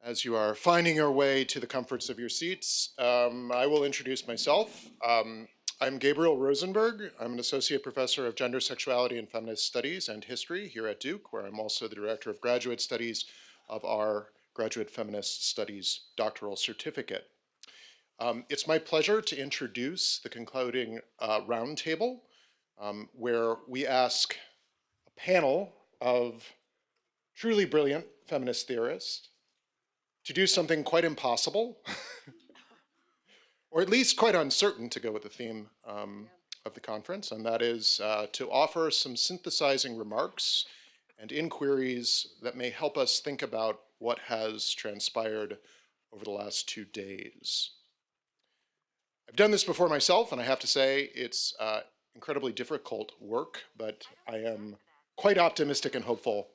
As you are finding your way to the comforts of your seats, I will introduce myself. I'm Gabriel Rosenberg. I'm an associate professor of gender, sexuality, and feminist studies and history here at Duke, where I'm also the director of graduate studies of our graduate feminist studies doctoral certificate. It's my pleasure to introduce the concluding roundtable, where we ask a panel of truly brilliant feminist theorists to do something quite impossible, or at least quite uncertain, to go with the theme of the conference, and that is to offer some synthesizing remarks and inquiries that may help us think about what has transpired over the last 2 days. I've done this before myself, and I have to say it's incredibly difficult work, but I am quite optimistic and hopeful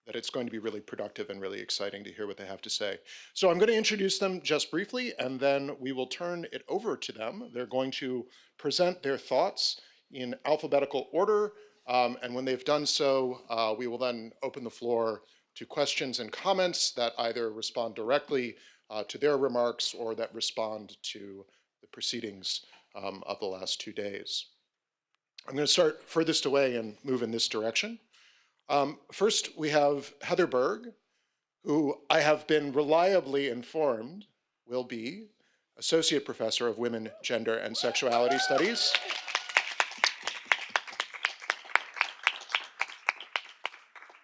that it's going to be really productive and really exciting to hear what they have to say. So I'm going to introduce them just briefly, and then we will turn it over to them. They're going to present their thoughts in alphabetical order, and when they've done so, we will then open the floor to questions and comments that either respond directly to their remarks or that respond to the proceedings of the last 2 days. I'm going to start furthest away and move in this direction. First, we have Heather Berg, who I have been reliably informed will be Associate Professor of Women, Gender, and Sexuality Studies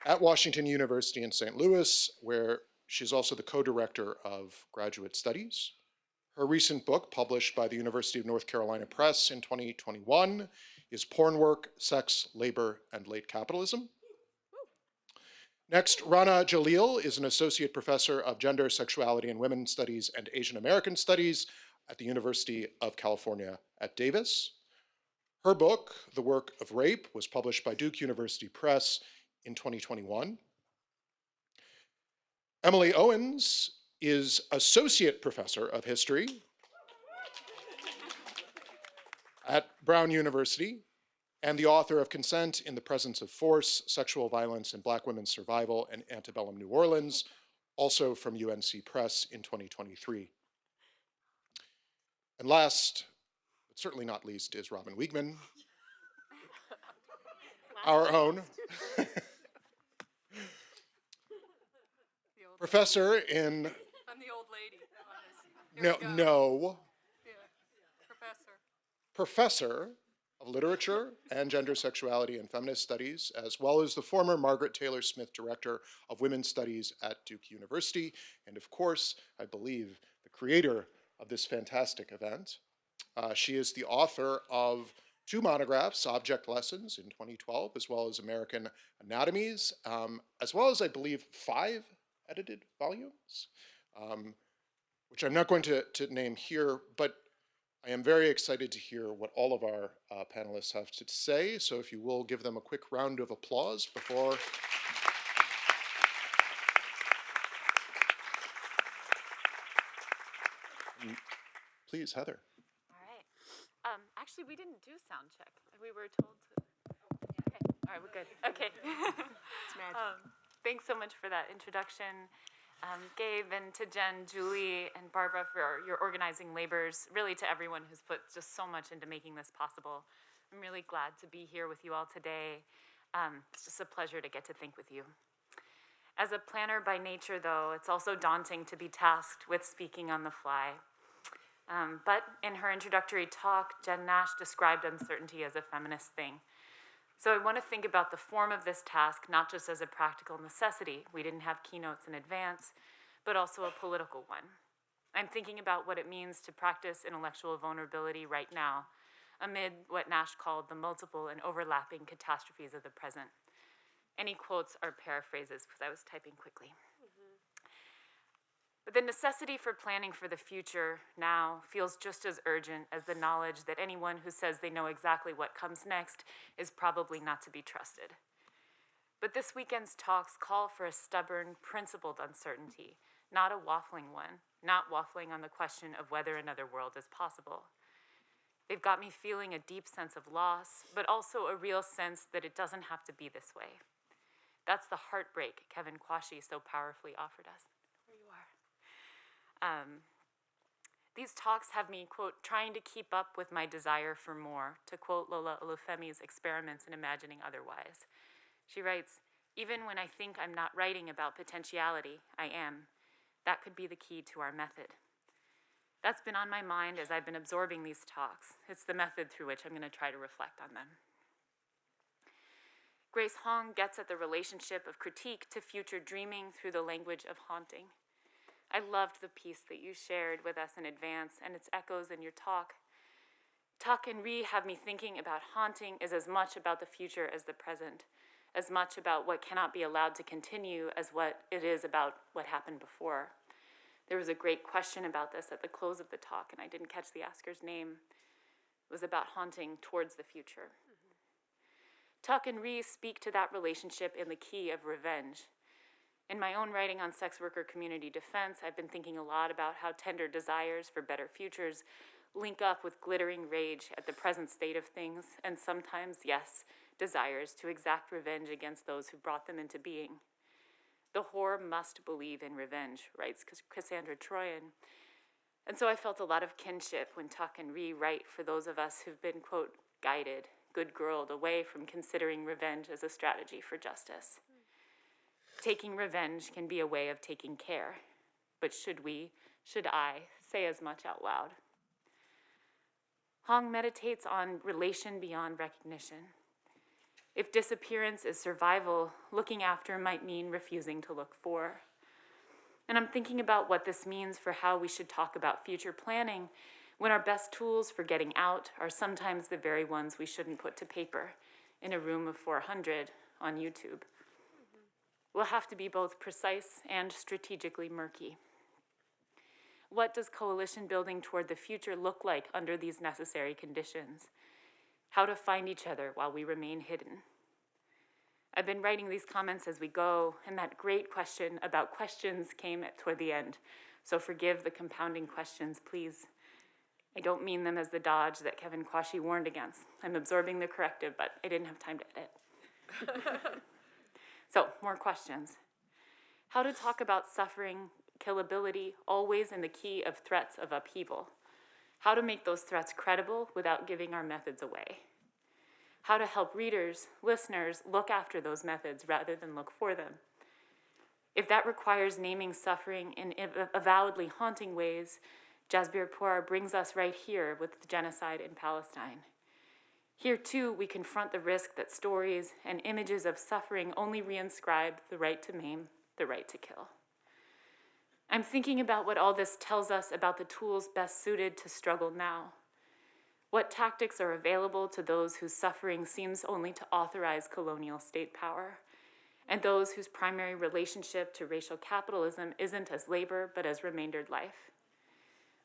at Washington University in St. Louis, where she's also the co-director of graduate studies. Her recent book, published by the University of North Carolina Press in 2021, is Porn Work, Sex, Labor, and Late Capitalism. Next, Rana Jaleel is an associate professor of gender, sexuality, and women's studies and Asian American studies at the University of California at Davis. Her book, The Work of Rape, was published by Duke University Press in 2021. Emily Owens is associate professor of history at Brown University and the author of Consent in the Presence of Force, Sexual Violence in Black Women's Survival in Antebellum New Orleans, also from UNC Press in 2023. And last, but certainly not least, is Robyn Wiegman, our own professor in... I'm the old lady. No. Yeah. Professor. Professor of Literature and Gender, Sexuality, and Feminist Studies, as well as the former Margaret Taylor Smith Director of Women's Studies at Duke University, and of course, I believe, the creator of this fantastic event. She is the author of 2 monographs, Object Lessons in 2012, as well as American Anatomies, as well as, I believe, 5 edited volumes, which I'm not going to name here, but I am very excited to hear what all of our panelists have to say, so if you will give them a quick round of applause before... Please, Heather. All right. Actually, we didn't do sound check. We were told to... Okay. All right, we're good. Okay. It's magic. Thanks so much for that introduction. Gabe, and to Jen, Julie, and Barbara for your organizing labors, really to everyone who's put just so much into making this possible. I'm really glad to be here with you all today. It's just a pleasure to get to think with you. As a planner by nature, though, it's also daunting to be tasked with speaking on the fly. But in her introductory talk, Jen Nash described uncertainty as a feminist thing. So I want to think about the form of this task, not just as a practical necessity. We didn't have keynotes in advance, but also a political one. I'm thinking about what it means to practice intellectual vulnerability right now, amid what Nash called the multiple and overlapping catastrophes of the present. Any quotes are paraphrases, because I was typing quickly. But the necessity for planning for the future now feels just as urgent as the knowledge that anyone who says they know exactly what comes next is probably not to be trusted. But this weekend's talks call for a stubborn, principled uncertainty, not a waffling one, not waffling on the question of whether another world is possible. They've got me feeling a deep sense of loss, but also a real sense that it doesn't have to be this way. That's the heartbreak Kevin Quashie so powerfully offered us. These talks have me, quote, trying to keep up with my desire for more, to quote Lola Olufemi's Experiments in Imagining Otherwise. She writes, "Even when I think I'm not writing about potentiality, I am. That could be the key to our method." That's been on my mind as I've been absorbing these talks. It's the method through which I'm going to try to reflect on them. Grace Hong gets at the relationship of critique to future dreaming through the language of haunting. I loved the piece that you shared with us in advance and its echoes in your talk. Tuck and Ree have me thinking about haunting is as much about the future as the present, as much about what cannot be allowed to continue as what it is about what happened before. There was a great question about this at the close of the talk, and I didn't catch the asker's name. It was about haunting towards the future. Tuck and Ree speak to that relationship in the key of revenge. In my own writing on sex worker community defense, I've been thinking a lot about how tender desires for better futures link up with glittering rage at the present state of things, and sometimes, yes, desires to exact revenge against those who brought them into being. The whore must believe in revenge, writes Cassandra Troyan. And so I felt a lot of kinship when Tuck and Ree write for those of us who've been, quote, guided, good-girled away from considering revenge as a strategy for justice. Taking revenge can be a way of taking care, but should I, say as much out loud? Hong meditates on relation beyond recognition. If disappearance is survival, looking after might mean refusing to look for. And I'm thinking about what this means for how we should talk about future planning when our best tools for getting out are sometimes the very ones we shouldn't put to paper in a room of 400 on YouTube. We'll have to be both precise and strategically murky. What does coalition building toward the future look like under these necessary conditions? How to find each other while we remain hidden. I've been writing these comments as we go, and that great question about questions came toward the end. So forgive the compounding questions, please. I don't mean them as the dodge that Kevin Quashie warned against. I'm absorbing the corrective, but I didn't have time to edit. So, more questions. How to talk about suffering, killability, always in the key of threats of upheaval. How to make those threats credible without giving our methods away. How to help readers, listeners, look after those methods rather than look for them. If that requires naming suffering in avowedly haunting ways, Jasbir Puar brings us right here with the genocide in Palestine. Here, too, we confront the risk that stories and images of suffering only reinscribe the right to maim, the right to kill. I'm thinking about what all this tells us about the tools best suited to struggle now. What tactics are available to those whose suffering seems only to authorize colonial state power, and those whose primary relationship to racial capitalism isn't as labor, but as remaindered life?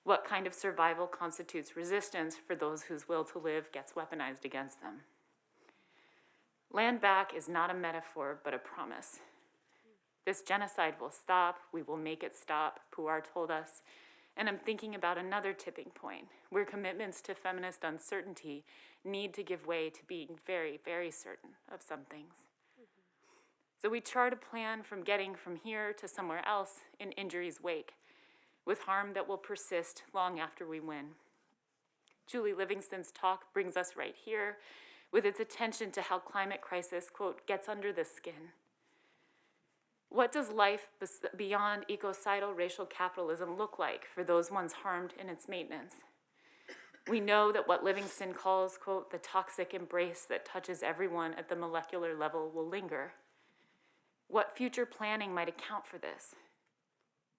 What kind of survival constitutes resistance for those whose will to live gets weaponized against them? Land back is not a metaphor, but a promise. This genocide will stop, we will make it stop, Puar told us. And I'm thinking about another tipping point, where commitments to feminist uncertainty need to give way to being very, very certain of some things. So we chart a plan from getting from here to somewhere else in injury's wake, with harm that will persist long after we win. Julie Livingston's talk brings us right here, with its attention to how climate crisis, quote, gets under the skin. What does life beyond ecocidal racial capitalism look like for those ones harmed in its maintenance? We know that what Livingston calls, quote, the toxic embrace that touches everyone at the molecular level will linger. What future planning might account for this?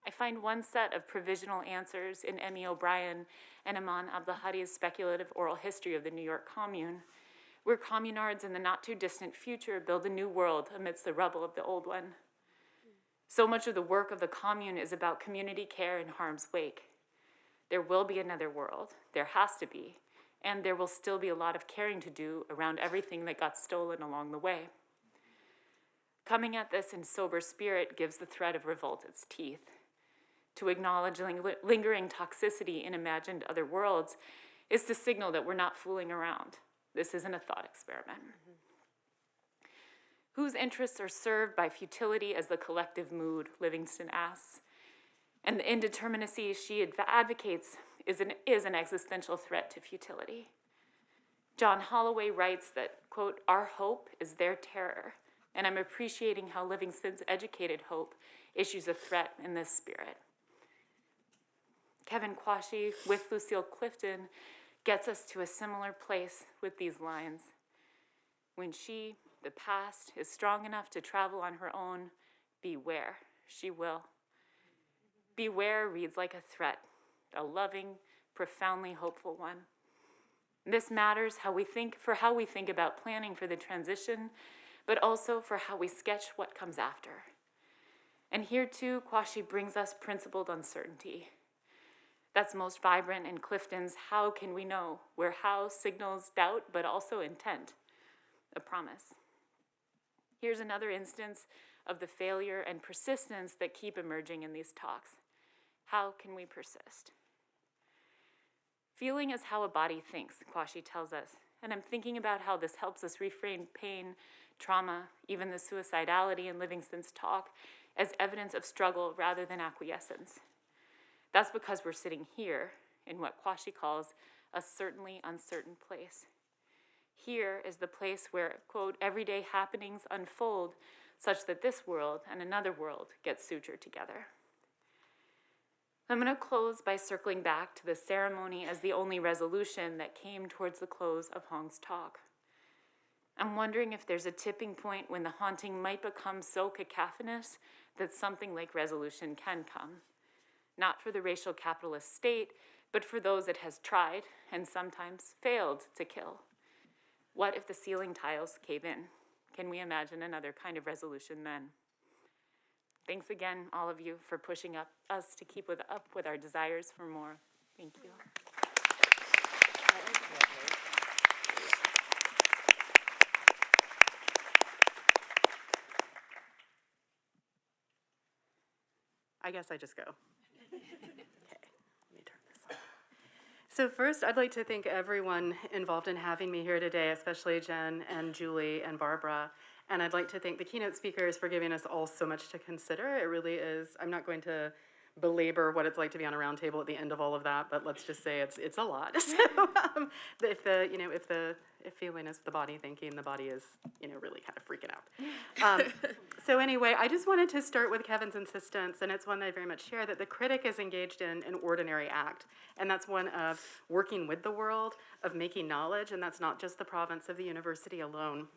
I find one set of provisional answers in Emmy O'Brien and Aman Abdelhadi's speculative oral history of the New York Commune, where communards in the not-too-distant future build a new world amidst the rubble of the old one. So much of the work of the commune is about community care in harm's wake. There will be another world, there has to be, and there will still be a lot of caring to do around everything that got stolen along the way. Coming at this in sober spirit gives the threat of revolt its teeth. To acknowledge lingering toxicity in imagined other worlds is to signal that we're not fooling around. This isn't a thought experiment. Whose interests are served by futility as the collective mood, Livingston asks. And the indeterminacy she advocates is an existential threat to futility. John Holloway writes that, quote, "Our hope is their terror," and I'm appreciating how Livingston's educated hope issues a threat in this spirit. Kevin Quashie, with Lucille Clifton, gets us to a similar place with these lines. When she, the past, is strong enough to travel on her own, beware, she will. Beware reads like a threat, a loving, profoundly hopeful one. This matters how we think about planning for the transition, but also for how we sketch what comes after. And here too, Quashie brings us principled uncertainty. That's most vibrant in Clifton's "How Can We Know?", where how signals doubt, but also intent, a promise. Here's another instance of the failure and persistence that keep emerging in these talks. How can we persist? Feeling is how a body thinks, Quashie tells us, and I'm thinking about how this helps us reframe pain, trauma, even the suicidality in Livingston's talk, as evidence of struggle rather than acquiescence. That's because we're sitting here in what Quashie calls a certainly uncertain place. Here is the place where, quote, "everyday happenings unfold such that this world and another world get sutured together." I'm going to close by circling back to the ceremony as the only resolution that came towards the close of Hong's talk. I'm wondering if there's a tipping point when the haunting might become so cacophonous that something like resolution can come. Not for the racial capitalist state, but for those it has tried and sometimes failed to kill. What if the ceiling tiles cave in? Can we imagine another kind of resolution then? Thanks again, all of you, for pushing us to keep up with our desires for more. Thank you. I guess I just go. Okay, let me turn this on. So first, I'd like to thank everyone involved in having me here today, especially Jen and Julie and Barbara. And I'd like to thank the keynote speakers for giving us all so much to consider. It really is, I'm not going to belabor what it's like to be on a roundtable at the end of all of that, but let's just say it's a lot. So if feeling is the body thinking, the body is, really kind of freaking out. So anyway, I just wanted to start with Kevin's insistence, and it's one that I very much share, that the critic is engaged in an ordinary act. And that's one of working with the world, of making knowledge, and that's not just the province of the university alone.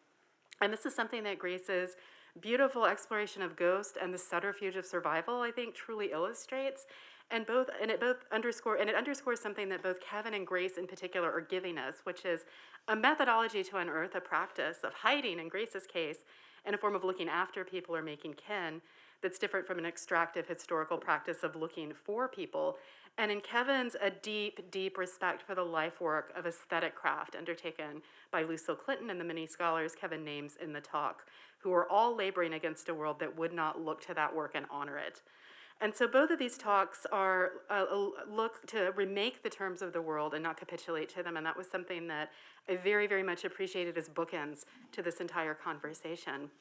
And this is something that Grace's beautiful exploration of ghost and the subterfuge of survival, I think, truly illustrates. And it underscores something that both Kevin and Grace in particular are giving us, which is a methodology to unearth a practice of hiding, in Grace's case, in a form of looking after people or making kin that's different from an extractive historical practice of looking for people. And in Kevin's, a deep, deep respect for the life work of aesthetic craft undertaken by Lucille Clinton and the many scholars Kevin names in the talk, who are all laboring against a world that would not look to that work and honor it. And so both of these talks are a look to remake the terms of the world and not capitulate to them, and that was something that I very, very much appreciated as bookends to this entire conversation.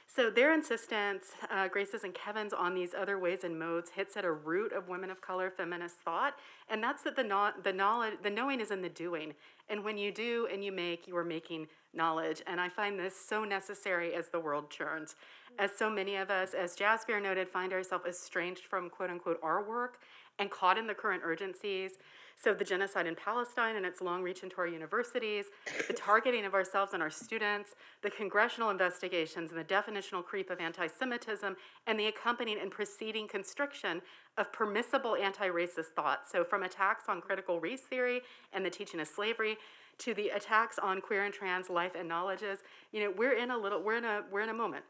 So their insistence, Grace's and Kevin's, on these other ways and modes hits at a root of women of color feminist thought, and that's that the knowing is in the doing. And when you do and you make, you are making knowledge. And I find this so necessary as the world churns. As so many of us, as Jasper noted, find ourselves estranged from quote unquote our work and caught in the current urgencies. So the genocide in Palestine and its long reach into our universities, the targeting of ourselves and our students, the congressional investigations and the definitional creep of anti-Semitism, and the accompanying and preceding constriction of permissible anti-racist thought. So from attacks on critical race theory and the teaching of slavery to the attacks on queer and trans life and knowledges, we're in a moment.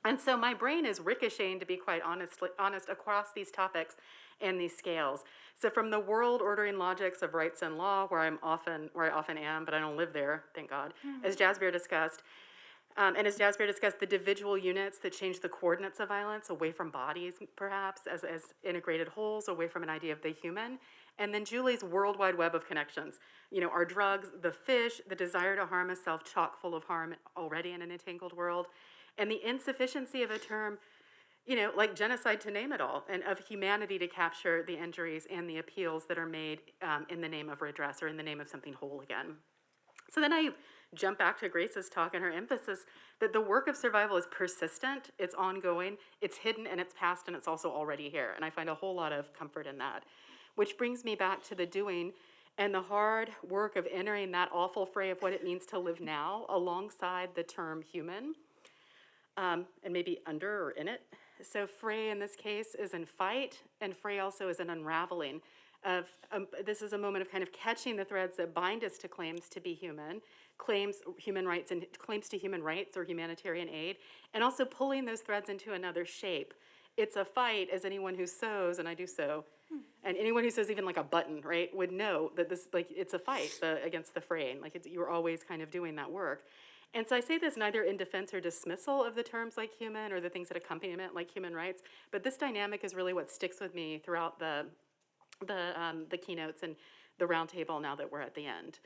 And so my brain is ricocheting, to be quite honest, across these topics and these scales. So from the world ordering logics of rights and law, where I often am, but I don't live there, thank God, as Jasper discussed, the individual units that change the coordinates of violence away from bodies, perhaps, as integrated wholes, away from an idea of the human. And then Julie's worldwide web of connections. Our drugs, the fish, the desire to harm a self chock full of harm already in an entangled world, and the insufficiency of a term like genocide to name it all, and of humanity to capture the injuries and the appeals that are made in the name of redress or in the name of something whole again. So then I jump back to Grace's talk and her emphasis that the work of survival is persistent, it's ongoing, it's hidden and it's past, and it's also already here. And I find a whole lot of comfort in that. Which brings me back to the doing and the hard work of entering that awful fray of what it means to live now alongside the term human, and maybe under or in it. So fray in this case is in fight, and fray also is an unraveling of, this is a moment of kind of catching the threads that bind us to claims to be human, claims human rights and claims to human rights or humanitarian aid, and also pulling those threads into another shape. It's a fight, as anyone who sews, and I do sew, and anyone who sews even like a button, right, would know that this, like, it's a fight against the fraying. Like, you're always kind of doing that work. And so I say this neither in defense or dismissal of the terms like human or the things that accompany it, like human rights, but this dynamic is really what sticks with me throughout the keynotes and the roundtable now that we're at the end.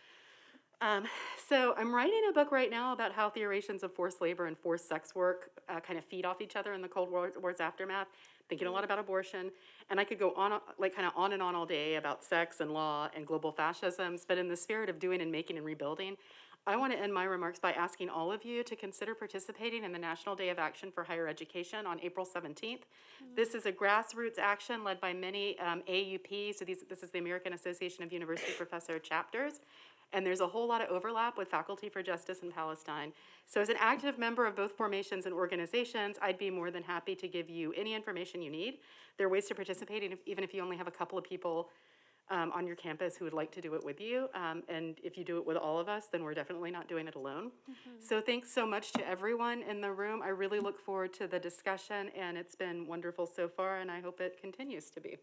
So I'm writing a book right now about how theorations of forced labor and forced sex work kind of feed off each other in the Cold War's aftermath, thinking a lot about abortion, and I could go on, like kind of on and on all day about sex and law and global fascisms, but in the spirit of doing and making and rebuilding, I want to end my remarks by asking all of you to consider participating in the National Day of Action for Higher Education on April 17th. This is a grassroots action led by many AUP, so this is the American Association of University Professor chapters, and there's a whole lot of overlap with Faculty for Justice in Palestine. So as an active member of both formations and organizations, I'd be more than happy to give you any information you need. There are ways to participate, even if you only have a couple of people on your campus who would like to do it with you. And if you do it with all of us, then we're definitely not doing it alone. So thanks so much to everyone in the room. I really look forward to the discussion, and it's been wonderful so far, and I hope it continues to be.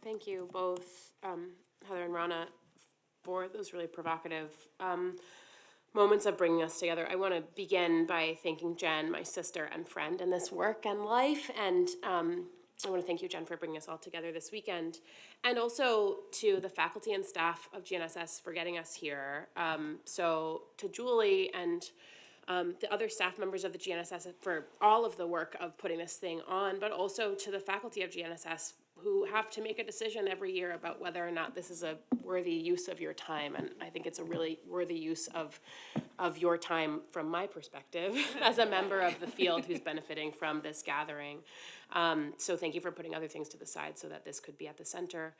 Thank you both, Heather and Rana, for those really provocative moments of bringing us together. I want to begin by thanking Jen, my sister and friend in this work and life, and I want to thank you, Jen, for bringing us all together this weekend, and also to the faculty and staff of GNSS for getting us here. So to Julie and the other staff members of the GNSS for all of the work of putting this thing on, but also to the faculty of GNSS who have to make a decision every year about whether or not this is a worthy use of your time. And I think it's a really worthy use of your time from my perspective as a member of the field who's benefiting from this gathering. So thank you for putting other things to the side so that this could be at the center.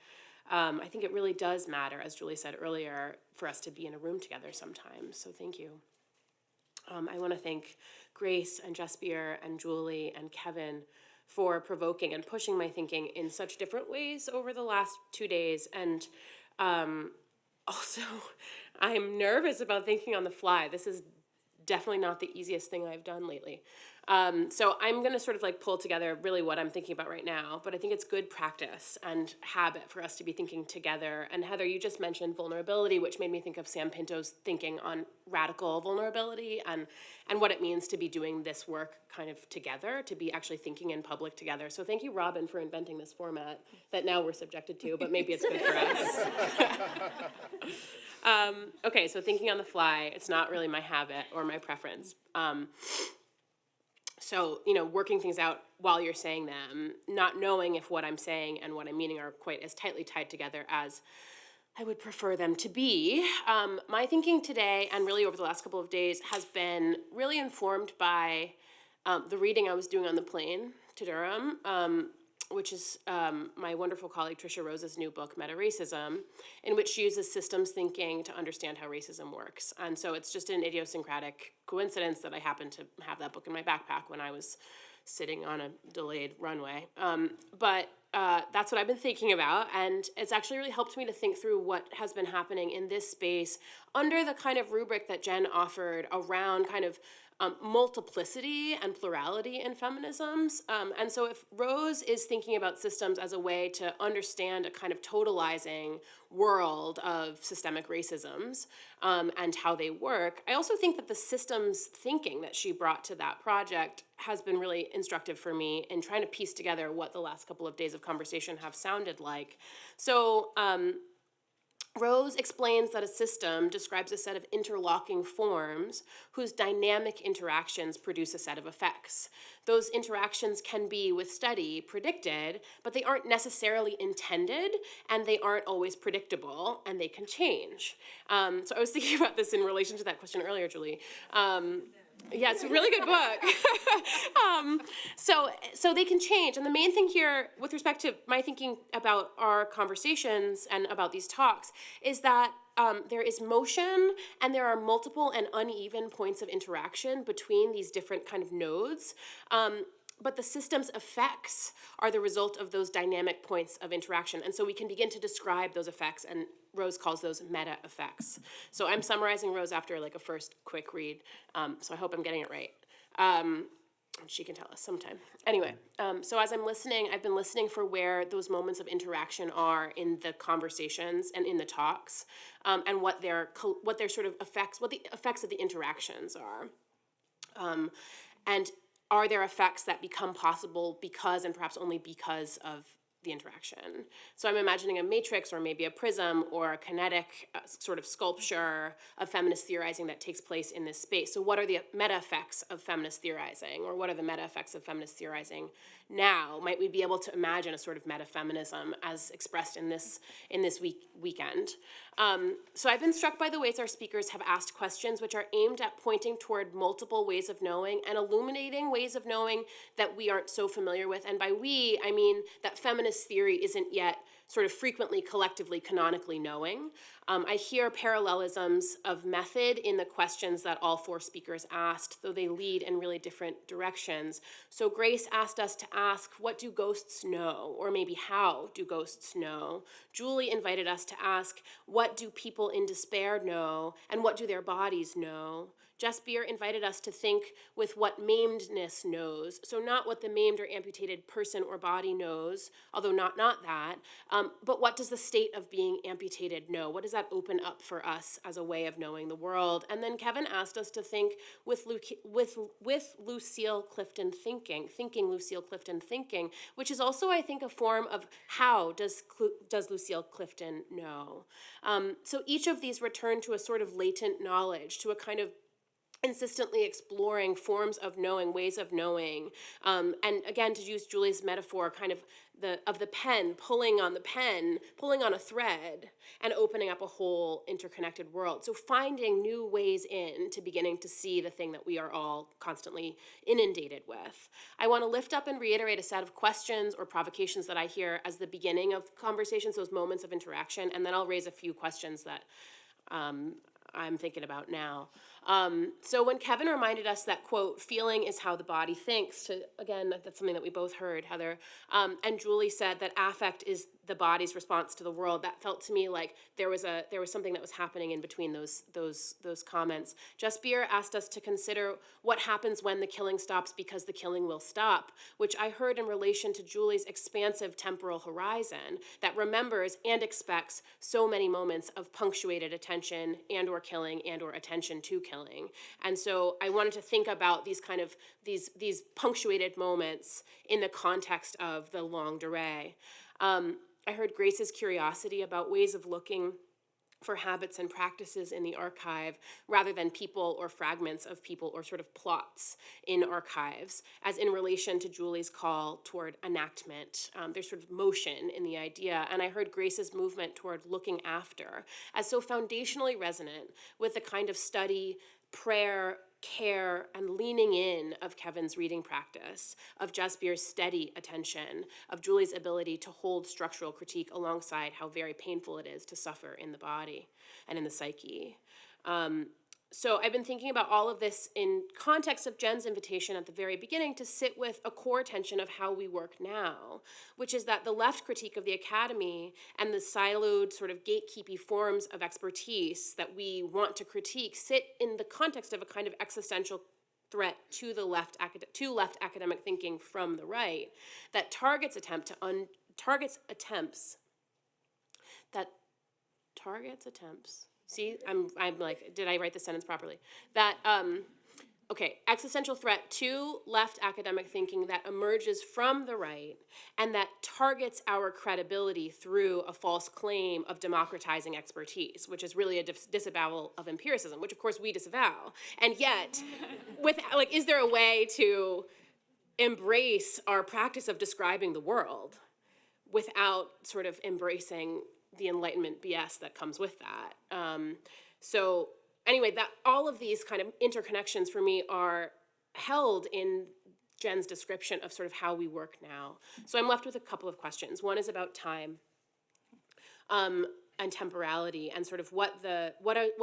I think it really does matter, as Julie said earlier, for us to be in a room together sometimes. So thank you. I want to thank Grace and Jespier and Julie and Kevin for provoking and pushing my thinking in such different ways over the last 2 days. And also, I'm nervous about thinking on the fly. This is definitely not the easiest thing I've done lately. So I'm going to sort of like pull together really what I'm thinking about right now, but I think it's good practice and habit for us to be thinking together. And Heather, you just mentioned vulnerability, which made me think of Sam Pinto's thinking on radical vulnerability and what it means to be doing this work kind of together, to be actually thinking in public together. So thank you, Robyn, for inventing this format that now we're subjected to, but maybe it's good for us. Okay, so thinking on the fly, it's not really my habit or my preference. So, working things out while you're saying them, not knowing if what I'm saying and what I'm meaning are quite as tightly tied together as I would prefer them to be. My thinking today, and really over the last couple of days, has been really informed by the reading I was doing on the plane to Durham, which is my wonderful colleague Tricia Rose's new book, Meta-Racism, in which she uses systems thinking to understand how racism works. And so it's just an idiosyncratic coincidence that I happened to have that book in my backpack when I was sitting on a delayed runway. But that's what I've been thinking about, and it's actually really helped me to think through what has been happening in this space under the kind of rubric that Jen offered around kind of multiplicity and plurality in feminisms. And so if Rose is thinking about systems as a way to understand a kind of totalizing world of systemic racisms and how they work, I also think that the systems thinking that she brought to that project has been really instructive for me in trying to piece together what the last couple of days of conversation have sounded like. So Rose explains that a system describes a set of interlocking forms whose dynamic interactions produce a set of effects. Those interactions can be, with study, predicted, but they aren't necessarily intended, and they aren't always predictable, and they can change. So I was thinking about this in relation to that question earlier, Julie. Yeah, it's a really good book. So they can change. And the main thing here, with respect to my thinking about our conversations and about these talks, is that there is motion and there are multiple and uneven points of interaction between these different kind of nodes. But the system's effects are the result of those dynamic points of interaction. And so we can begin to describe those effects, and Rose calls those meta effects. So I'm summarizing Rose after like a first quick read, so I hope I'm getting it right. She can tell us sometime. Anyway, so as I'm listening, I've been listening for where those moments of interaction are in the conversations and in the talks, and what their sort of effects, what the effects of the interactions are. And are there effects that become possible because, and perhaps only because, of the interaction? So I'm imagining a matrix or maybe a prism or a kinetic sort of sculpture of feminist theorizing that takes place in this space. So what are the meta effects of feminist theorizing, or what are the meta effects of feminist theorizing now? Might we be able to imagine a sort of meta-feminism as expressed in this weekend? So I've been struck by the ways our speakers have asked questions which are aimed at pointing toward multiple ways of knowing and illuminating ways of knowing that we aren't so familiar with. And by we, I mean that feminist theory isn't yet sort of frequently, collectively, canonically knowing. I hear parallelisms of method in the questions that all four speakers asked, though they lead in really different directions. So Grace asked us to ask, what do ghosts know? Or maybe how do ghosts know? Julie invited us to ask, what do people in despair know? And what do their bodies know? Jess Beer invited us to think with what maimedness knows. So not what the maimed or amputated person or body knows, although not that, but what does the state of being amputated know? What does that open up for us as a way of knowing the world? And then Kevin asked us to think with Lucille Clifton thinking Lucille Clifton thinking, which is also, I think, a form of how does Lucille Clifton know? So each of these return to a sort of latent knowledge, to a kind of insistently exploring forms of knowing, ways of knowing, and again, to use Julie's metaphor, kind of the pen, pulling on a thread, and opening up a whole interconnected world. So finding new ways in to beginning to see the thing that we are all constantly inundated with. I want to lift up and reiterate a set of questions or provocations that I hear as the beginning of conversations, those moments of interaction, and then I'll raise a few questions that I'm thinking about now. So when Kevin reminded us that, quote, feeling is how the body thinks, again, that's something that we both heard, Heather, and Julie said that affect is the body's response to the world, that felt to me like there was something that was happening in between those comments. Jess Beer asked us to consider what happens when the killing stops because the killing will stop, which I heard in relation to Julie's expansive temporal horizon that remembers and expects so many moments of punctuated attention and or killing and or attention to killing. And so I wanted to think about these kind of these punctuated moments in the context of the longue durée. I heard Grace's curiosity about ways of looking for habits and practices in the archive rather than people or fragments of people or sort of plots in archives, as in relation to Julie's call toward enactment. There's sort of motion in the idea, and I heard Grace's movement toward looking after as so foundationally resonant with the kind of study, prayer, care, and leaning in of Kevin's reading practice, of Jess Beer's steady attention, of Julie's ability to hold structural critique alongside how very painful it is to suffer in the body and in the psyche. So I've been thinking about all of this in context of Jen's invitation at the very beginning to sit with a core tension of how we work now, which is that the left critique of the academy and the siloed sort of gatekeepy forms of expertise that we want to critique sit in the context of a kind of existential threat to the left academic thinking from the right that targets attempts. See, I'm like, did I write the sentence properly? That okay, existential threat to left academic thinking that emerges from the right and that targets our credibility through a false claim of democratizing expertise, which is really a disavowal of empiricism, which of course we disavow. And yet, is there a way to embrace our practice of describing the world without sort of embracing the Enlightenment BS that comes with that? So anyway, that all of these kind of interconnections for me are held in Jen's description of sort of how we work now. So I'm left with a couple of questions. One is about time and temporality, and sort of what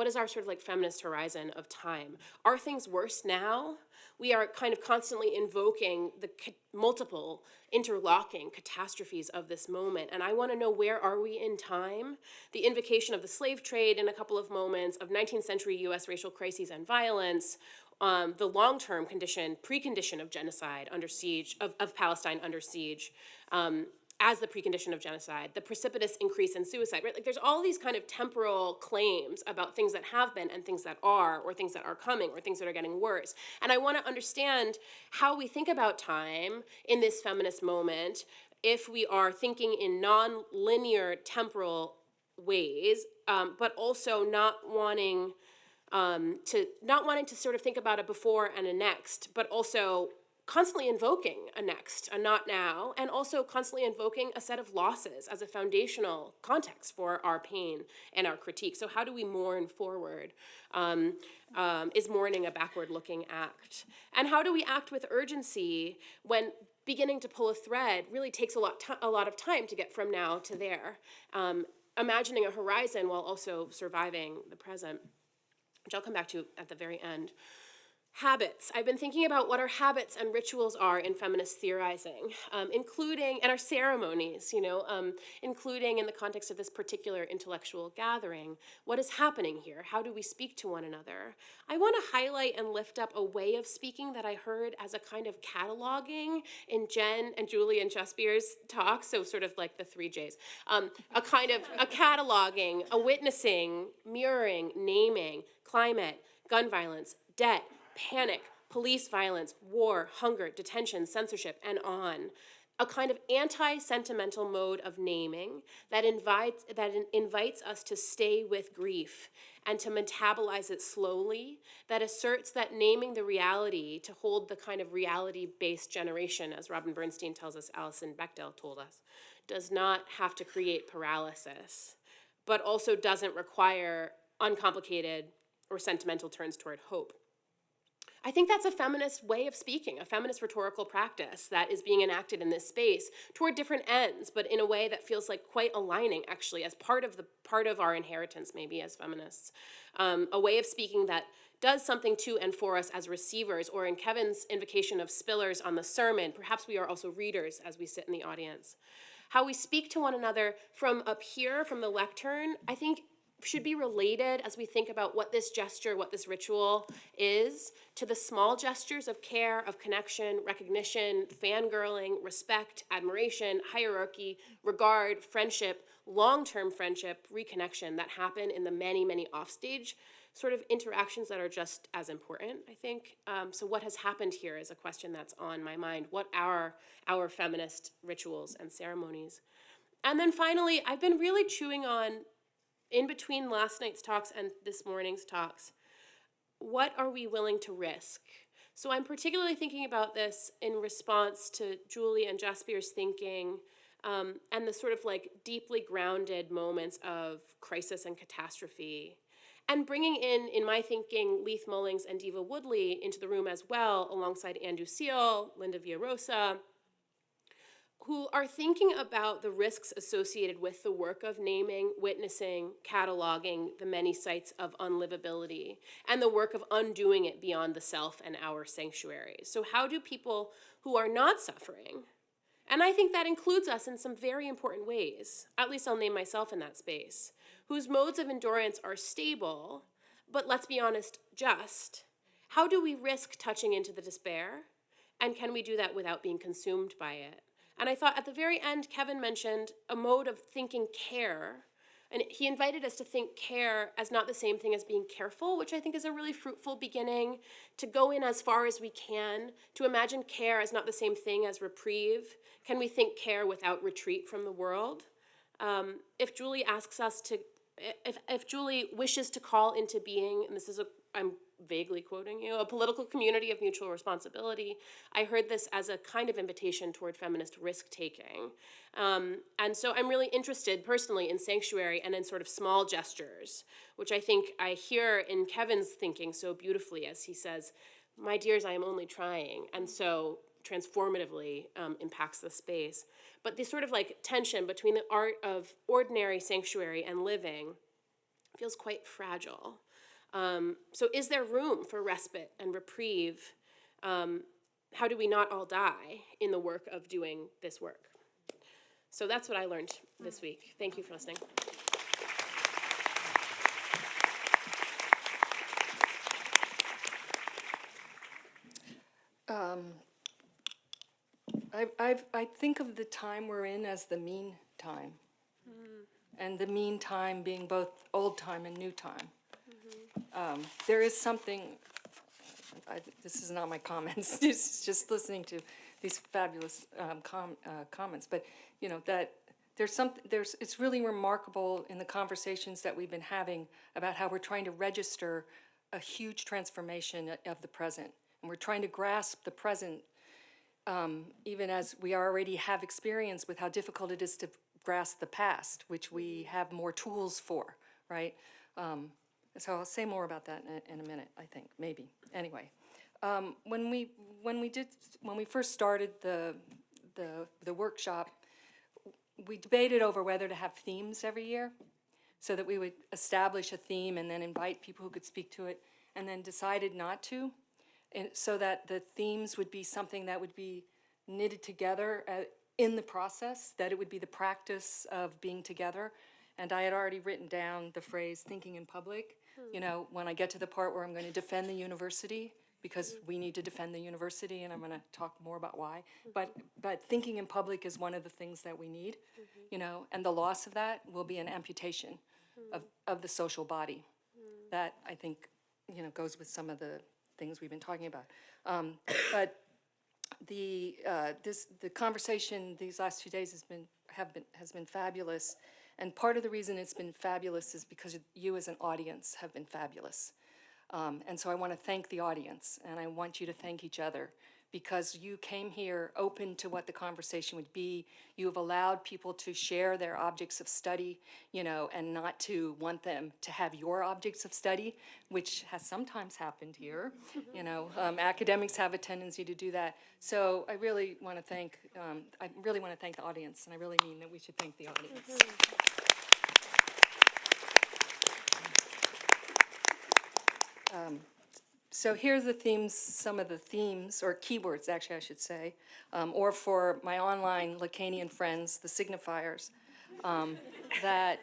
is our sort of like feminist horizon of time? Are things worse now? We are kind of constantly invoking the multiple interlocking catastrophes of this moment. And I want to know, where are we in time? The invocation of the slave trade in a couple of moments, of 19th century US racial crises and violence, the long-term precondition of genocide under siege, of Palestine under siege, as the precondition of genocide, the precipitous increase in suicide, right? Like there's all these kind of temporal claims about things that have been and things that are, or things that are coming, or things that are getting worse. And I want to understand how we think about time in this feminist moment if we are thinking in non-linear temporal ways, but also not wanting to sort of think about a before and a next, but also constantly invoking a next, a not now, and also constantly invoking a set of losses as a foundational context for our pain and our critique. So how do we mourn forward? Is mourning a backward-looking act? And how do we act with urgency when beginning to pull a thread really takes a lot of time to get from now to there? Imagining a horizon while also surviving the present, which I'll come back to at the very end. Habits. I've been thinking about what our habits and rituals are in feminist theorizing, including, and our ceremonies, including in the context of this particular intellectual gathering. What is happening here? How do we speak to one another? I want to highlight and lift up a way of speaking that I heard as a kind of cataloging in Jen and Julie and Jaspier's talk, so sort of like the 3 J's. A kind of a cataloging, a witnessing, mirroring, naming, climate, gun violence, debt, panic, police violence, war, hunger, detention, censorship, and on. A kind of anti-sentimental mode of naming that invites us to stay with grief and to metabolize it slowly, that asserts that naming the reality, to hold the kind of reality-based generation, as Robyn Bernstein tells us, Alison Bechdel told us, does not have to create paralysis, but also doesn't require uncomplicated or sentimental turns toward hope. I think that's a feminist way of speaking, a feminist rhetorical practice that is being enacted in this space toward different ends, but in a way that feels like quite aligning, actually, as part of our inheritance, maybe, as feminists. A way of speaking that does something to and for us as receivers, or in Kevin's invocation of spillers on the sermon, perhaps we are also readers as we sit in the audience. How we speak to one another from up here, from the lectern, I think should be related as we think about what this gesture, what this ritual is, to the small gestures of care, of connection, recognition, fangirling, respect, admiration, hierarchy, regard, friendship, long-term friendship, reconnection that happen in the many, many offstage sort of interactions that are just as important, I think. So what has happened here is a question that's on my mind. What are our feminist rituals and ceremonies? And then finally, I've been really chewing on, in between last night's talks and this morning's talks, what are we willing to risk? So I'm particularly thinking about this in response to Julie and Jaspier's thinking, and the sort of like deeply grounded moments of crisis and catastrophe, and bringing in my thinking, Leith Mullings and Diva Woodley into the room as well, alongside Anne Ducille, Linda Villarosa, who are thinking about the risks associated with the work of naming, witnessing, cataloging the many sites of unlivability, and the work of undoing it beyond the self and our sanctuaries. So how do people who are not suffering, and I think that includes us in some very important ways, at least I'll name myself in that space, whose modes of endurance are stable, but let's be honest, just, how do we risk touching into the despair? And can we do that without being consumed by it? And I thought at the very end, Kevin mentioned a mode of thinking care And he invited us to think care as not the same thing as being careful, which I think is a really fruitful beginning, to go in as far as we can, to imagine care as not the same thing as reprieve. Can we think care without retreat from the world? If Julie asks us to, if Julie wishes to call into being, and this is I'm vaguely quoting you, a political community of mutual responsibility, I heard this as a kind of invitation toward feminist risk-taking. And so I'm really interested personally in sanctuary and in sort of small gestures, which I think I hear in Kevin's thinking so beautifully as he says, my dears, I am only trying, and so transformatively impacts the space. But this sort of like tension between the art of ordinary sanctuary and living feels quite fragile. So is there room for respite and reprieve? How do we not all die in the work of doing this work? So that's what I learned this week. Thank you for listening. I think of the time we're in as the mean time, and the mean time being both old time and new time. There is something, this is not my comments, it's just listening to these fabulous comments, but you know, that it's really remarkable in the conversations that we've been having about how we're trying to register a huge transformation of the present. And we're trying to grasp the present, even as we already have experience with how difficult it is to grasp the past, which we have more tools for, right? So I'll say more about that in a minute, I think, maybe. Anyway, when we first started the workshop, we debated over whether to have themes every year, so that we would establish a theme and then invite people who could speak to it, and then decided not to, and so that the themes would be something that would be knitted together in the process, that it would be the practice of being together. And I had already written down the phrase thinking in public. You know, when I get to the part where I'm going to defend the university, because we need to defend the university, and I'm going to talk more about why. But thinking in public is one of the things that we need, you know, and the loss of that will be an amputation of the social body. That, I think, you know, goes with some of the things we've been talking about. But the conversation these last 2 days has been fabulous. And part of the reason it's been fabulous is because you as an audience have been fabulous. And so I want to thank the audience, and I want you to thank each other, because you came here open to what the conversation would be. You have allowed people to share their objects of study, you know, and not to want them to have your objects of study, which has sometimes happened here. You know, academics have a tendency to do that. So I really want to thank, the audience, and I really mean that we should thank the audience. So here's the themes, some of the themes, or keywords, actually, I should say, or for my online Lacanian friends, the signifiers, that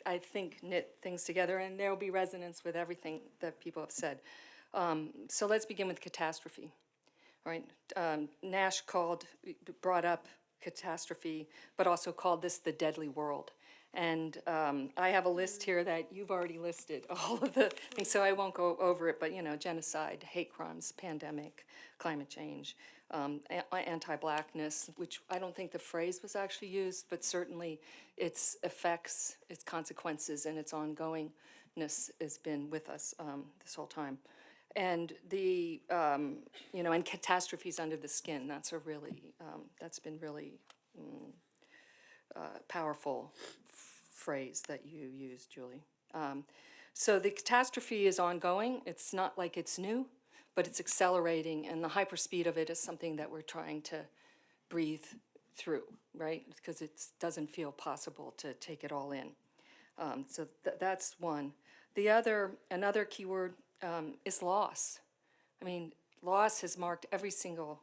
I think knit things together, and there will be resonance with everything that people have said. So let's begin with catastrophe, right? Nash brought up catastrophe, but also called this the deadly world. And I have a list here that you've already listed, all of the things, so I won't go over it, but, you know, genocide, hate crimes, pandemic, climate change, anti-blackness, which I don't think the phrase was actually used, but certainly its effects, its consequences, and its ongoingness has been with us this whole time. And the, you know, and catastrophes under the skin, that's been really powerful phrase that you used, Julie. So the catastrophe is ongoing. It's not like it's new, but it's accelerating, and the hyperspeed of it is something that we're trying to breathe through, right? Because it doesn't feel possible to take it all in. So that's one. Another keyword is loss. I mean, loss has marked every single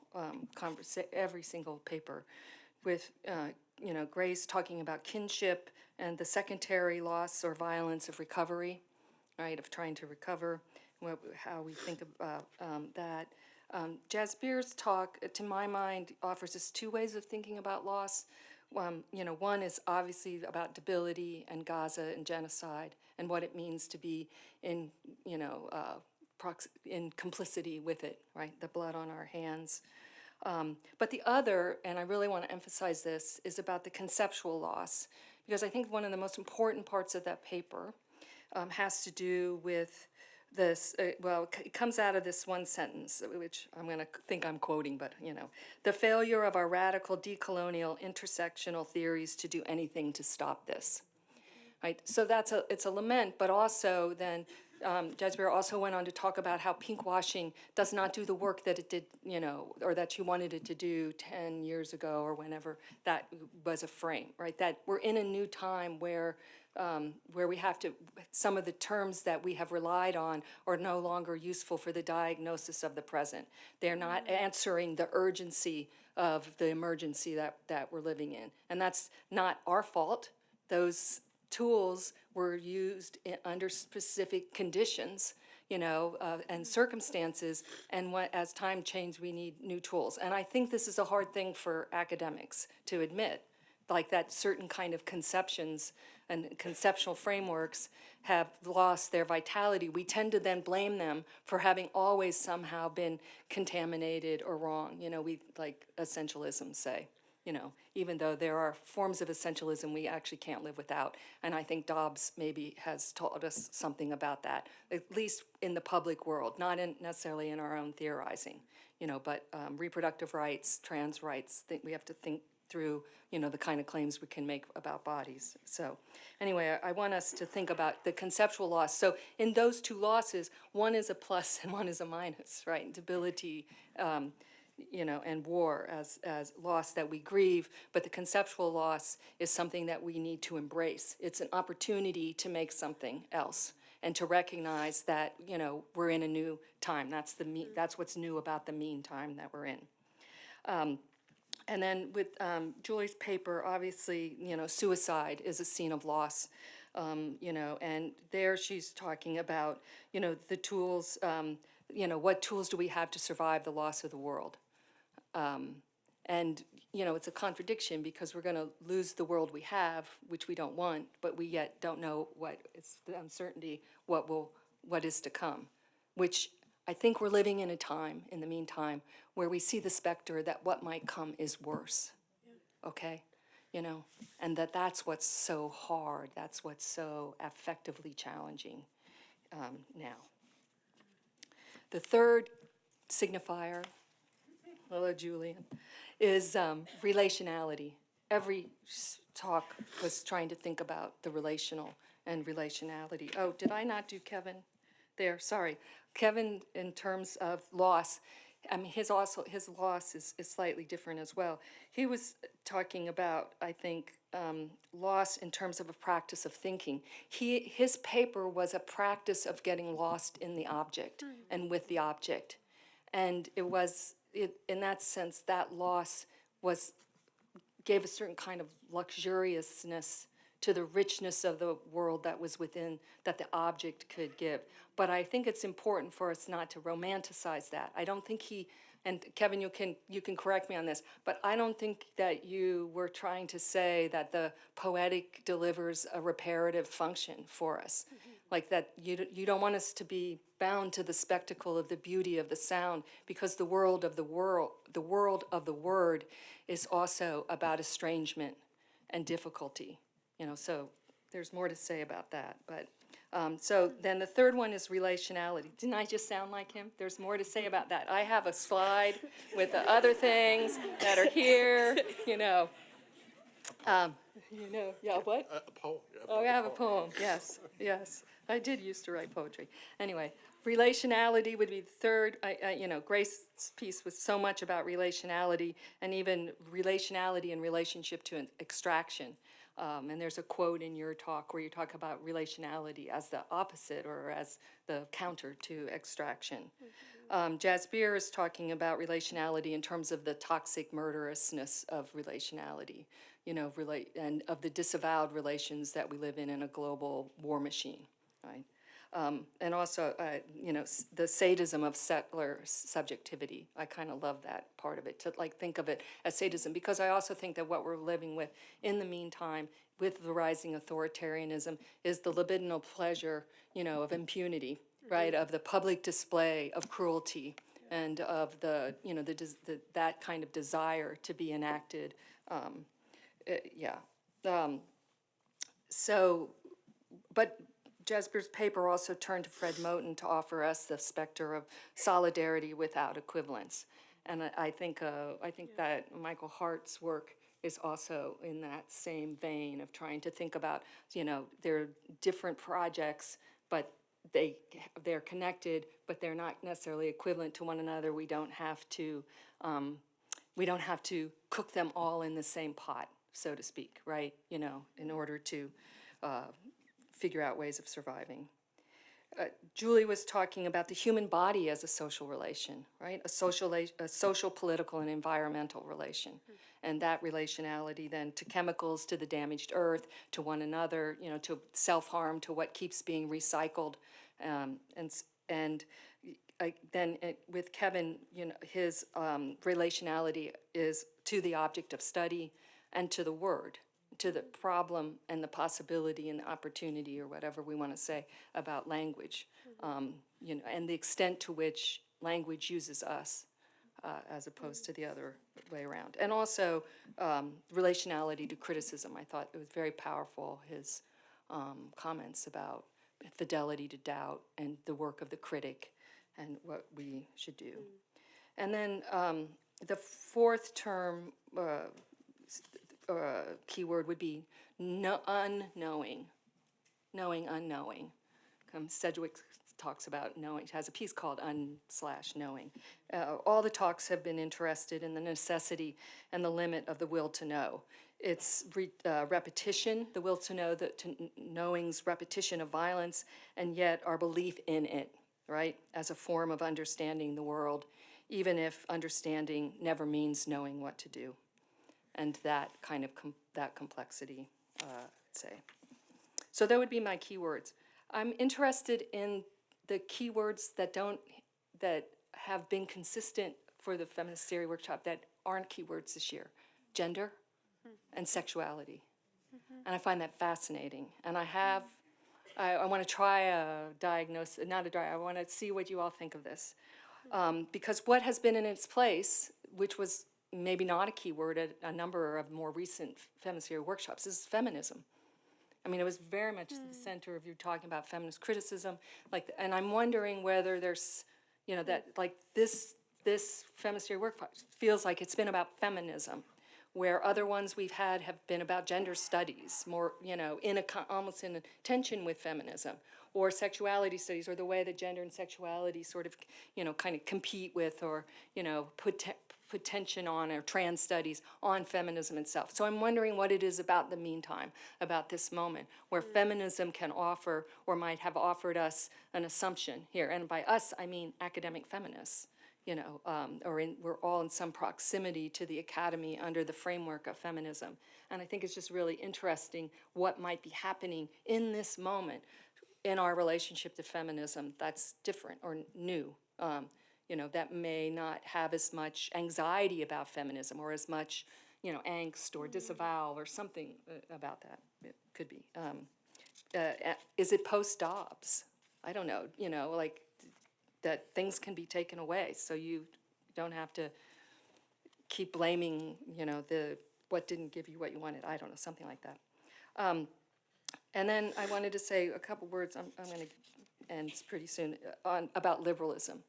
every single paper, with you know, Grace talking about kinship and the secondary loss or violence of recovery, right, of trying to recover, how we think about that. Jasbir's talk, to my mind, offers us two ways of thinking about loss. one is obviously about debility and Gaza and genocide and what it means to be in, in complicity with it, right? The blood on our hands. But the other, and I really want to emphasize this, is about the conceptual loss, because I think one of the most important parts of that paper has to do with this, it comes out of this one sentence, which I'm going to think I'm quoting, but, the failure of our radical decolonial intersectional theories to do anything to stop this, right? So it's a lament, but also then Jasbir also went on to talk about how pinkwashing does not do the work that it did, or that you wanted it to do 10 years ago or whenever that was a frame, right? That we're in a new time where we have to, some of the terms that we have relied on are no longer useful for the diagnosis of the present. They're not answering the urgency of the emergency that we're living in. And that's not our fault. Those tools were used under specific conditions, and circumstances, and as time changed, we need new tools. And I think this is a hard thing for academics to admit, like that certain kind of conceptions and conceptual frameworks have lost their vitality. We tend to then blame them for having always somehow been contaminated or wrong, we like essentialism say. Even though there are forms of essentialism we actually can't live without. And I think Dobbs maybe has taught us something about that, at least in the public world, not necessarily in our own theorizing, but reproductive rights, trans rights, we have to think through, the kind of claims we can make about bodies. So anyway, I want us to think about the conceptual loss. So in those two losses, one is a plus and one is a minus, right? Debility, and war as loss that we grieve, but the conceptual loss is something that we need to embrace. It's an opportunity to make something else and to recognize that, we're in a new time. That's what's new about the meantime that we're in. And then with Julie's paper, obviously, suicide is a scene of loss, and there she's talking about, the tools, what tools do we have to survive the loss of the world? And, it's a contradiction because we're going to lose the world we have, which we don't want, but we yet don't know it's the uncertainty, what is to come, which I think we're living in a time, in the meantime, where we see the specter that what might come is worse, okay? And that's what's so hard, that's what's so affectively challenging now. The third signifier, hello Julian, is relationality. Every talk was trying to think about the relational and relationality. Oh, did I not do Kevin there? Sorry. Kevin, in terms of loss, his loss is slightly different as well. He was talking about, I think, loss in terms of a practice of thinking. His paper was a practice of getting lost in the object and with the object. And in that sense, that loss gave a certain kind of luxuriousness to the richness of the world that was within, that the object could give. But I think it's important for us not to romanticize that. I don't think and Kevin, you can correct me on this, but I don't think that you were trying to say that the poetic delivers a reparative function for us. Like that you don't want us to be bound to the spectacle of the beauty of the sound, because the world of the word is also about estrangement and difficulty. So there's more to say about that. But so then the third one is relationality. Didn't I just sound like him? There's more to say about that. I have a slide with the other things that are here. Yeah, what? A poem. Oh, I have a poem, yes. I did used to write poetry. Anyway, relationality would be the third. Grace's piece was so much about relationality, and even relationality in relationship to an extraction. And there's a quote in your talk where you talk about relationality as the opposite or as the counter to extraction. Jasbir is talking about relationality in terms of the toxic murderousness of relationality, and of the disavowed relations that we live in a global war machine, right? And also, the sadism of settler subjectivity. I kind of love that part of it, to like think of it as sadism, because I also think that what we're living with in the meantime, with the rising authoritarianism, is the libidinal pleasure, of impunity, right? Of the public display of cruelty, and of the, that kind of desire to be enacted. But Jesper's paper also turned to Fred Moten to offer us the specter of solidarity without equivalence. And I think that Michael Hart's work is also in that same vein of trying to think about, they're different projects, but they're connected, but they're not necessarily equivalent to one another. We don't have to cook them all in the same pot, so to speak, right? In order to figure out ways of surviving. Julie was talking about the human body as a social relation, right? A social, political, and environmental relation. And that relationality then to chemicals, to the damaged earth, to one another, to self-harm, to what keeps being recycled. With Kevin, his relationality is to the object of study and to the word, to the problem and the possibility and the opportunity, or whatever we want to say about language, and the extent to which language uses us as opposed to the other way around. And also relationality to criticism. I thought it was very powerful, his comments about fidelity to doubt and the work of the critic and what we should do. And then the fourth term keyword would be unknowing, knowing unknowing. Sedgwick talks about knowing, has a piece called Un/Knowing. All the talks have been interested in the necessity and the limit of the will to know. It's repetition, the will to know, knowing's repetition of violence, and yet our belief in it, right, as a form of understanding the world, even if understanding never means knowing what to do. And that kind of that complexity, I'd say. So that would be my keywords. I'm interested in the keywords that have been consistent for the Feminist Theory Workshop that aren't keywords this year: gender and sexuality. And I find that fascinating. And I want to try a diagnosis, I want to see what you all think of this. Because what has been in its place, which was maybe not a keyword at a number of more recent Feminist Theory Workshops, is feminism. I mean, it was very much the center of you talking about feminist criticism, and I'm wondering whether there's, that like this Feminist Theory Workshop feels like it's been about feminism, where other ones we've had have been about gender studies, more, almost in tension with feminism, or sexuality studies, or the way that gender and sexuality sort of, kind of compete with, or, put tension on, or trans studies on feminism itself. So I'm wondering what it is about the meantime, about this moment, where feminism can offer, or might have offered us, an assumption here. And by us, I mean academic feminists, we're all in some proximity to the academy under the framework of feminism. And I think it's just really interesting what might be happening in this moment in our relationship to feminism that's different or new. That may not have as much anxiety about feminism, or as much, angst or disavowal or something about that. It could be. Is it post-Dobbs? I don't know, that things can be taken away, so you don't have to keep blaming, what didn't give you what you wanted. I don't know, something like that. And then I wanted to say a couple words, I'm going to end pretty soon, about liberalism,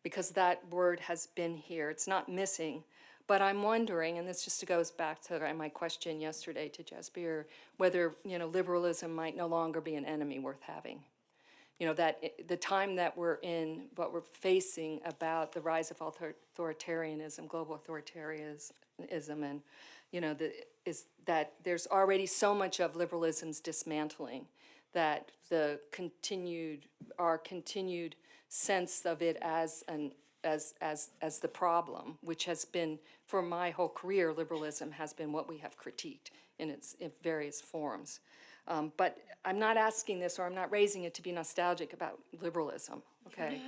because that word has been here. It's not missing, but I'm wondering, and this just goes back to my question yesterday to Jesper, whether, liberalism might no longer be an enemy worth having. That the time that we're in, what we're facing about the rise of authoritarianism, global authoritarianism, and, is that there's already so much of liberalism's dismantling that our continued sense of it as as the problem, which has been, for my whole career, liberalism has been what we have critiqued in various forms. But I'm not asking this, or I'm not raising it to be nostalgic about liberalism, okay?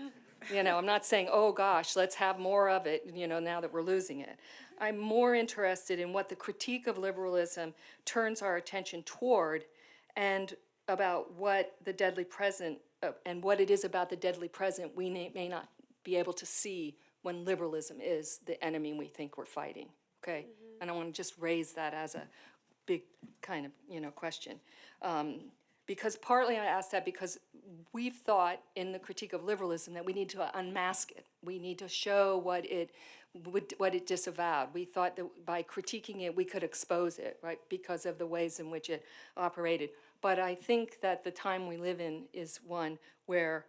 I'm not saying, oh gosh, let's have more of it, now that we're losing it. I'm more interested in what the critique of liberalism turns our attention toward, and about what the deadly present, and what it is about the deadly present we may not be able to see when liberalism is the enemy we think we're fighting, okay? And I want to just raise that as a big kind of, question. Because partly I ask that because we've thought in the critique of liberalism that we need to unmask it. We need to show what it disavowed. We thought that by critiquing it, we could expose it, right, because of the ways in which it operated. But I think that the time we live in is one where,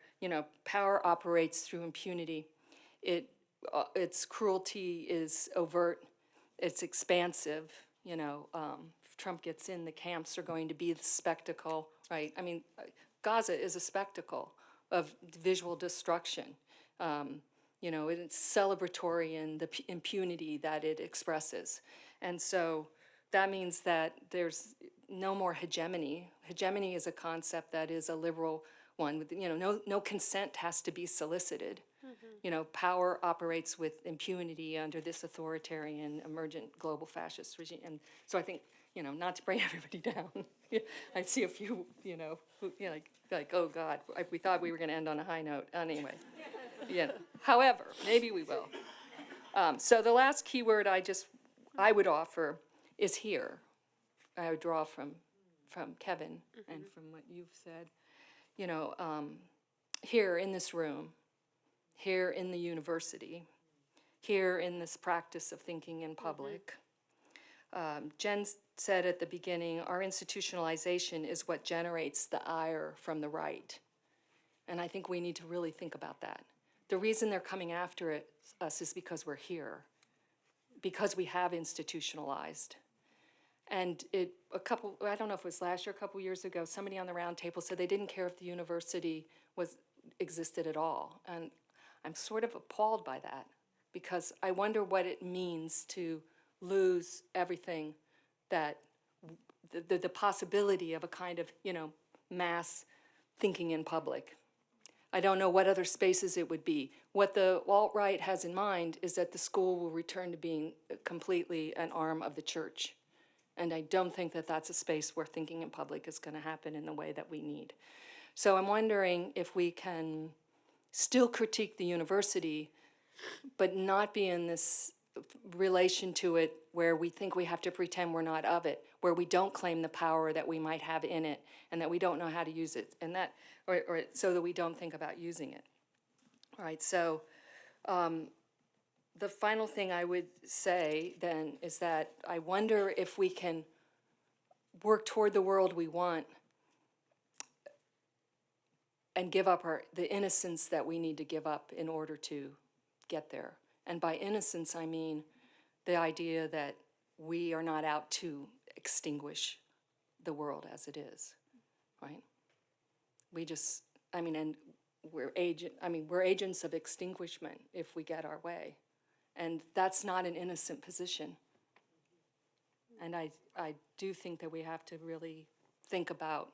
power operates through impunity. Its cruelty is overt. It's expansive. If Trump gets in, the camps are going to be the spectacle, right? I mean, Gaza is a spectacle of visual destruction. It's celebratory in the impunity that it expresses. And so that means that there's no more hegemony. Hegemony is a concept that is a liberal one. No consent has to be solicited. Power operates with impunity under this authoritarian, emergent global fascist regime. And so I think, not to bring everybody down, I see a few, who, like, oh God, we thought we were going to end on a high note. Anyway, However, maybe we will. So the last keyword I would offer is here. I would draw from Kevin and from what you've said. Here in this room, here in the university, here in this practice of thinking in public. Jen said at the beginning, our institutionalization is what generates the ire from the right. And I think we need to really think about that. The reason they're coming after us is because we're here, because we have institutionalized. And I don't know if it was last year, a couple years ago, somebody on the Roundtable said they didn't care if the university existed at all. And I'm sort of appalled by that, because I wonder what it means to lose everything that, the possibility of a kind of, mass thinking in public. I don't know what other spaces it would be. What the alt-right has in mind is that the school will return to being completely an arm of the church. And I don't think that that's a space where thinking in public is going to happen in the way that we need. So I'm wondering if we can still critique the university, but not be in this relation to it where we think we have to pretend we're not of it, where we don't claim the power that we might have in it, and that we don't know how to use it, and that, or so that we don't think about using it. All right, so the final thing I would say then is that I wonder if we can work toward the world we want and give up the innocence that we need to give up in order to get there. And by innocence, I mean the idea that we are not out to extinguish the world as it is, right? And we're agents of extinguishment if we get our way. And that's not an innocent position. And I do think that we have to really think about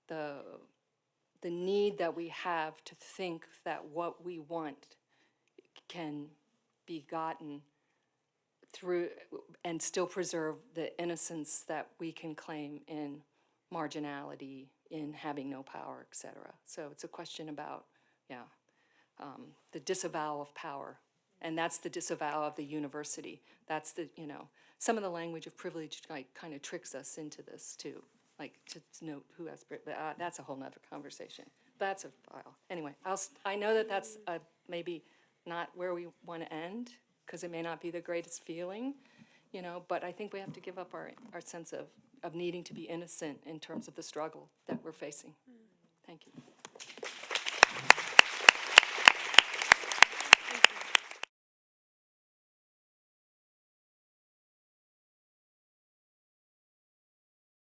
the need that we have to think that what we want can be gotten through and still preserve the innocence that we can claim in marginality, in having no power, et cetera. So it's a question about, the disavowal of power. And that's the disavowal of the university. That's some of the language of privilege kind of tricks us into this too. Like to note who has, but that's a whole nother conversation. That's a file. Anyway, I know that that's maybe not where we want to end, because it may not be the greatest feeling, but I think we have to give up our sense of needing to be innocent in terms of the struggle that we're facing. Thank you.